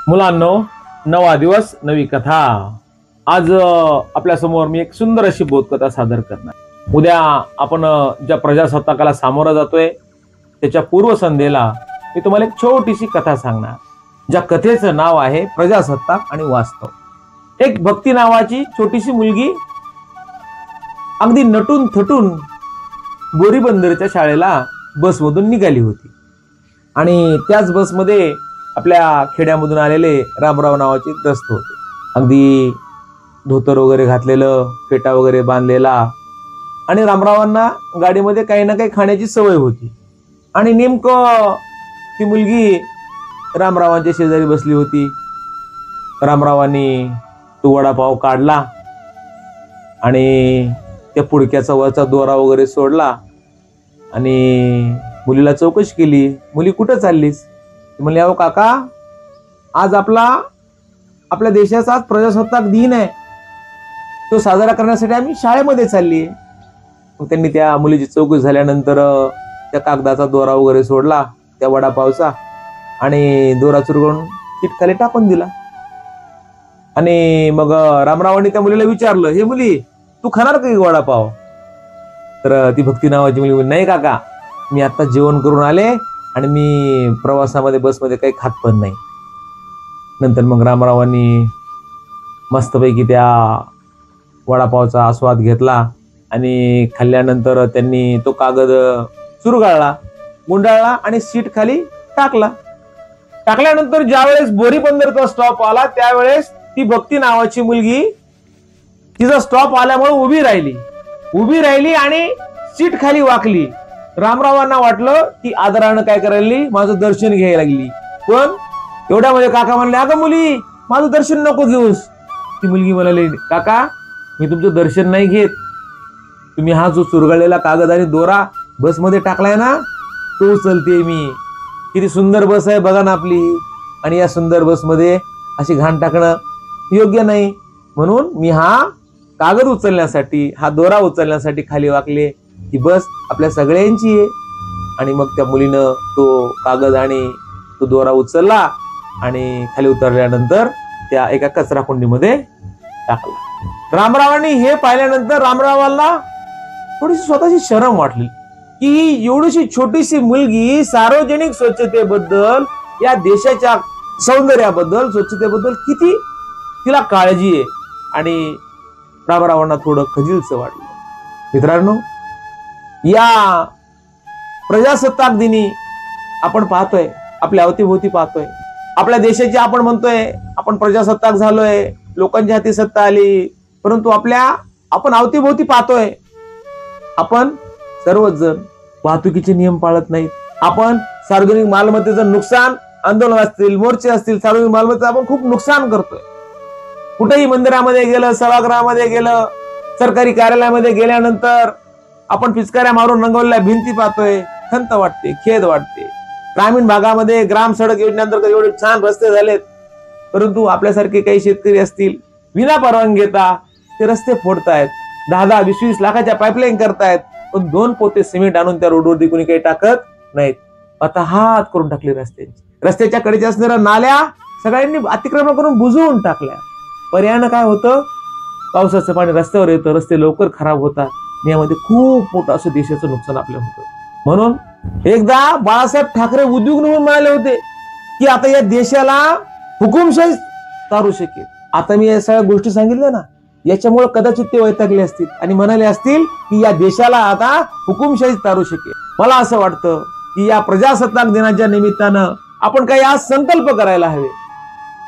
मुलांनो, नवा दिवस नवी कथा। आज आपल्या समोर मी एक सुंदर अशी बोधकथा सादर करणार। उद्या आपण ज्या प्रजासत्ताकाला सामोरं जातोय त्याच्या पूर्वसंध्येला मी तुम्हाला एक छोटीशी कथा सांगणार, ज्या कथेचं नाव आहे प्रजासत्ताक आणि वास्तव। एक भक्ती नावाची छोटीशी मुलगी अगदी नटून थटून बोरीबंदरच्या शाळेला बसमधून निघाली होती आणि त्याच बसमध्ये आपल्या खेड्यामधून आलेले रामराव नावाचे ग्रस्त होते। अगदी धोतर वगैरे घातलेलं, फेटा वगैरे बांधलेला, आणि रामरावांना गाडीमध्ये काही ना काही खाण्याची सवय होती। आणि नेमकं ती मुलगी रामरावांच्या शेजारी बसली होती। रामरावांनी तो वडापाव काढला आणि त्या पुडक्याचा वरचा दोरा वगैरे सोडला आणि मुलीला चौकशी केली, मुली कुठं चाललीस? म्हणले, अहो काका, आज आपल्या देशाचा प्रजासत्ताक दिन आहे, तो साजरा करण्यासाठी आम्ही शाळेमध्ये चालली। मग त्यांनी त्या मुलीची चौकशी झाल्यानंतर त्या कागदाचा दोरा वगैरे सोडला त्या वडापावचा आणि दोरा चुरगळून सीट खाली टाकून दिला। आणि मग रामरावांनी त्या मुलीला विचारलं, हे मुली, तू खाणार का वडापाव? तर ती भक्ती नावाची मुली म्हणली, नाही काका, मी आता जेवण करून आले आणि मी प्रवासामध्ये बसमध्ये काही खात पण नाही। नंतर मग रामरावांनी मस्तपैकी त्या वडापावचा आस्वाद घेतला आणि खाल्ल्यानंतर त्यांनी तो कागद चुरगाळला, गुंडाळला आणि सीट खाली टाकल्यानंतर ज्यावेळेस बोरीबंदरचा स्टॉप आला त्यावेळेस ती भक्ती नावाची मुलगी तिचा स्टॉप आल्यामुळे उभी राहिली आणि सीट खाली वाकली। रामरावांना वाटलं ती आदरानं काय करायला, माझं दर्शन घ्यायला लागली। पण एवढ्यामध्ये काका म्हणले, अगं मुली, माझं दर्शन नको घेऊस। ती मुलगी म्हणाली, काका, मी तुमचं दर्शन नाही घेत, तुम्ही हा जो चुरगळलेला कागद आणि दोरा बसमध्ये टाकलाय ना, तो उचलते मी। किती सुंदर बस आहे बघा ना आपली, आणि या सुंदर बसमध्ये अशी घाण टाकणं योग्य नाही, म्हणून मी हा कागद उचलण्यासाठी, हा दोरा उचलण्यासाठी खाली वाकले। ही बस आपल्या सगळ्यांची आहे। आणि मग त्या मुलीनं तो कागद आणि तो दोरा उचलला आणि खाली उतरल्यानंतर त्या एका कचरा कुंडीमध्ये टाकला। रामरावांनी हे पाहिल्यानंतर रामरावांना थोडीशी स्वतःची शरम वाटली की एवढीशी छोटीशी मुलगी सार्वजनिक स्वच्छतेबद्दल, या देशाच्या सौंदर्याबद्दल, स्वच्छतेबद्दल किती तिला काळजी आहे। आणि रामरावांना थोडं खजीलचं वाटलं। मित्रांनो, या प्रजासत्ताक दिनी आपण पाहतोय, आपल्या अवतीभोवती पाहतोय, आपल्या देशाची आपण म्हणतोय आपण प्रजासत्ताक झालोय, लोकांच्या हाती सत्ता आली, परंतु आपण अवतीभोवती पाहतोय आपण सर्वच जण वाहतुकीचे नियम पाळत नाहीत। आपण सार्वजनिक मालमत्तेचं नुकसान, आंदोलन असतील, मोर्चे असतील, सार्वजनिक मालमत्तेचं आपण खूप नुकसान करतोय। कुठेही मंदिरामध्ये गेलं, सभागृहामध्ये गेलं, सरकारी कार्यालयामध्ये गेल्यानंतर आपण पिचकाऱ्या मारून रंगवलेल्या भिंती पाहतोय, खंत वाटते, खेद वाटते। ग्रामीण भागामध्ये ग्राम सडक योजनेअंतर्गत एवढे छान रस्ते झालेत, परंतु आपल्यासारखे काही शेतकरी असतील, विना परवानगी घेता ते रस्ते फोडतायत, 10-10, 20-20 लाखाच्या पाईपलाईन करतायत, पण 2 पोते सिमेंट आणून त्या रोडवरती कोणी काही टाकत नाहीत। आता हात करून टाकले रस्त्याच्या कडेच्या असणाऱ्या नाल्या सगळ्यांनी अतिक्रमण करून बुजवून टाकल्या। पर्यायानं काय होतं, पावसाचं पाणी रस्त्यावर येतं, रस्ते लवकर खराब होतात, यामध्ये खूप मोठं असं देशाचं नुकसान आपलं होतं। म्हणून एकदा बाळासाहेब ठाकरे उद्योग म्हणून म्हणाले होते की आता या देशाला हुकुमशाही तारू शकेल। आता मी या सगळ्या गोष्टी सांगितल्या ना, याच्यामुळे कदाचित ते वैतागले असतील आणि म्हणाले असतील की या देशाला आता हुकुमशाही तारू शकेल। मला असं वाटतं की या प्रजासत्ताक दिनाच्या निमित्तानं आपण काही आज संकल्प करायला हवे।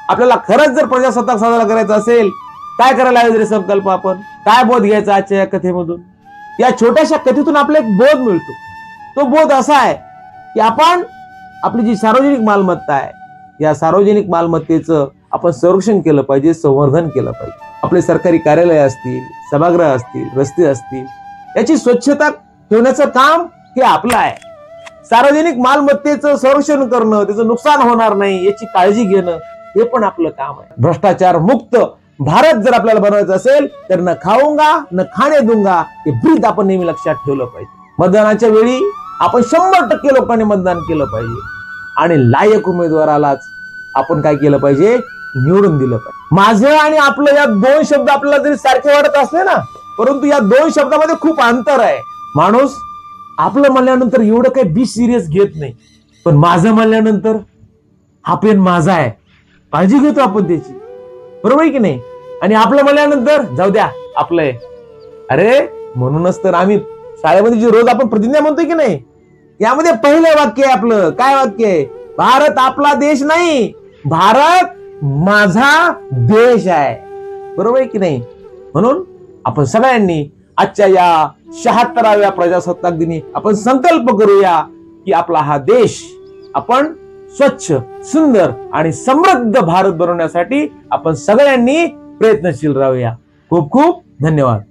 आपल्याला खरंच जर प्रजासत्ताक साजरा करायचा असेल, काय करायला हवे तरी संकल्प, आपण काय बोध घ्यायचा आजच्या या कथेमधून? या छोट्याशा कथेतून आपल्याला एक बोध मिळतो। तो बोध असा आहे की आपण आपली जी सार्वजनिक मालमत्ता आहे, या सार्वजनिक मालमत्तेचं आपण संरक्षण केलं पाहिजे, संवर्धन केलं पाहिजे। आपले सरकारी कार्यालय असतील, सभागृह असतील, रस्ते असतील, याची स्वच्छता ठेवण्याचं काम हे आपलं आहे। सार्वजनिक मालमत्तेचं संरक्षण करणं, त्याचं नुकसान होणार नाही याची काळजी घेणं, हे पण आपलं काम आहे। भ्रष्टाचार मुक्त भारत जर आपल्याला बनवायचं असेल तर न खाऊंगा न खाणे दूंगा हे ब्रीद आपण नेहमी लक्षात ठेवलं पाहिजे। मतदानाच्या वेळी आपण 100% लोकांनी मतदान केलं पाहिजे आणि लायक उमेदवारालाच आपण काय केलं पाहिजे, निवडून दिलं पाहिजे. माझं आणि आपलं या दोन शब्द आपल्याला जरी सारखे वाटत असले ना, परंतु या दोन शब्दामध्ये खूप अंतर आहे. माणूस आपलं म्हणल्यानंतर एवढं काही बी सिरियस घेत नाही, पण माझं म्हणल्यानंतर हा पेन माझा आहे, काळजी घेतो आपण त्याची, बरोबर आहे की नाही. आणि आपलं म्हणल्यानंतर जाऊ द्या आपलं आहे. अरे म्हणूनच तर आम्ही शाळेमध्ये जी रोज आपण प्रतिज्ञा म्हणतोय की नाही, यामध्ये पहिलं वाक्य आहे आपलं. काय वाक्य आहे? भारत आपला देश नाही, भारत माझा देश आहे, बरोबर आहे की नाही. म्हणून आपण सगळ्यांनी आजच्या या 76व्या प्रजासत्ताक दिनी आपण संकल्प करूया की आपला हा देश आपण स्वच्छ, सुंदर आणि समृद्ध भारत बनवण्यासाठी आपण सगळ्यांनी प्रयत्नशील राहूया. खूप खूप धन्यवाद.